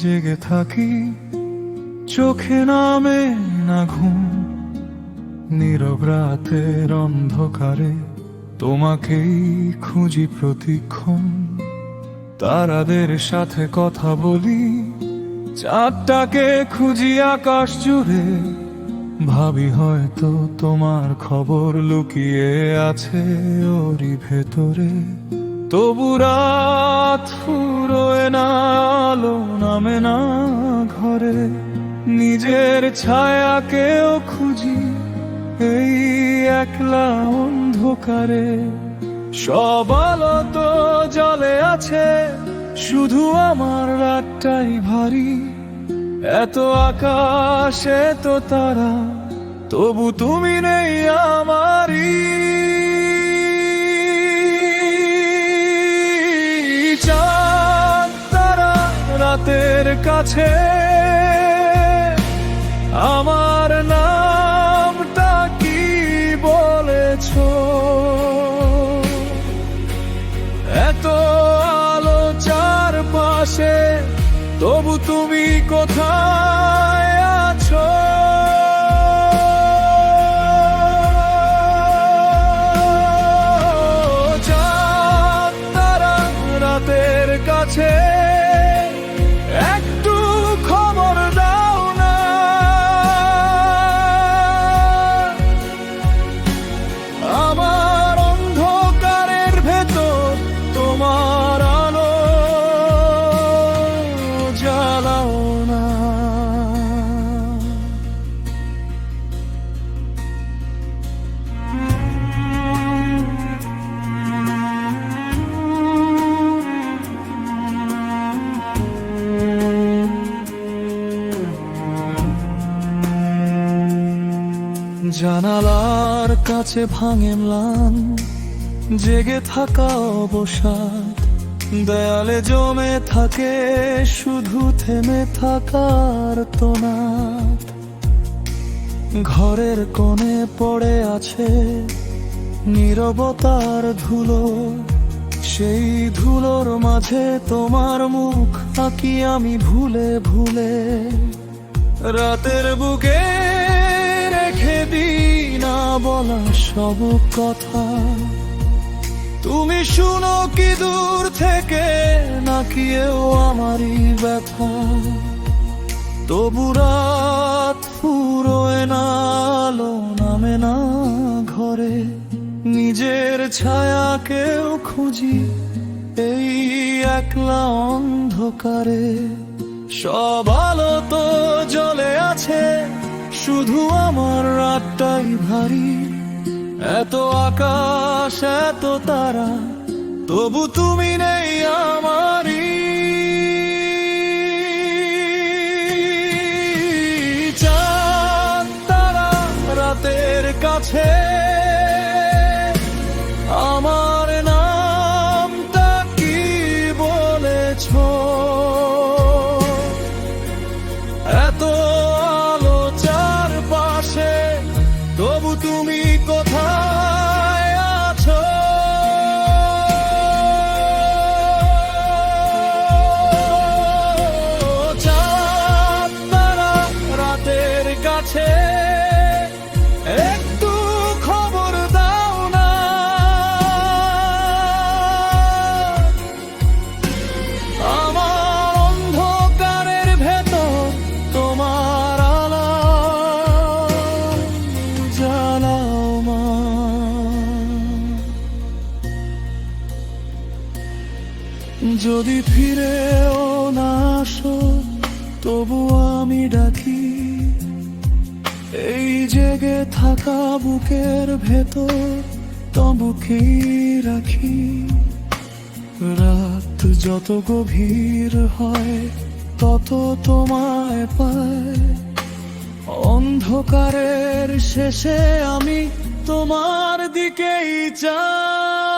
জেগে থাকি, চোখে নামে না ঘুম, নীরব রাতের অন্ধকারে তোমাকেই খুঁজি প্রতিক্ষণ। তারাদের সাথে কথা বলি, চাঁদটাকে খুঁজি আকাশ জুড়ে, ভাবি হয়তো তোমার খবর লুকিয়ে আছে ওরই ভেতরে। তবু রাত ফুরোয় না, আলো নামে না ঘরে, নিজের ছায়াকেও খুঁজি এই একলা অন্ধকারে। সব আলো তো জ্বলে আছে, শুধু আমার রাতটাই ভারী। এত আকাশ এত তারা, তবু তুমি নেই আমারই। চাঁদ তারা রাতের কাছে আমার নামটা কি বলেছো? এত আলো চারপাশে, তবু তুমি কোথায় আছো? চাঁদ তারা রাতের কাছে একটু খবর দাও না। আমার অন্ধকারের ভেতর তোমার আলো জ্বালাও না। জানালার কাছে ভাঙে ম্লান জেগে থাকা অবসাদ, দেয়ালে জমে থাকে শুধু থেমে থাকার তোনাদ। ঘরের কোণে পড়ে আছে নীরবতার ধুলো, সেই ধুলোর মাঝে তোমার মুখ আঁকি আমি ভুলে ভুলে। রাতের বুকে রেখে দিই না বলা সব কথা, তুমি শুনো কি দূর থেকে নাকি এও আমারই ব্যথা। তবু রাত ফুরোয় না, আলো নামে না ঘরে, নিজের ছায়াকেও খুঁজি এই একলা অন্ধকারে। সব আলো তো জ্বলে আছে, শুধু আমার রাতটাই ভারী। এত আকাশ এত তারা, তবু তুমি নেই আমারই। চাঁদ তারা রাতের কাছে আমার নামটা কি বলেছো? এত আলো চারপাশে, তবু তুমি কোথায় আছো? চাঁদ তারা রাতের কাছে একটু খবর দাও না। আমার অন্ধকারের ভেতর তোমার আলো জ্বালাও মা। যদি ফিরেও না আসো, তবু আমি ডাকি এই জেগে থাকা বুকের ভেতর তবুকেই রাখি। রাত যত গভীর হয় তত তোমায় পায়, অন্ধকারের শেষে আমি তোমার দিকেই চাই।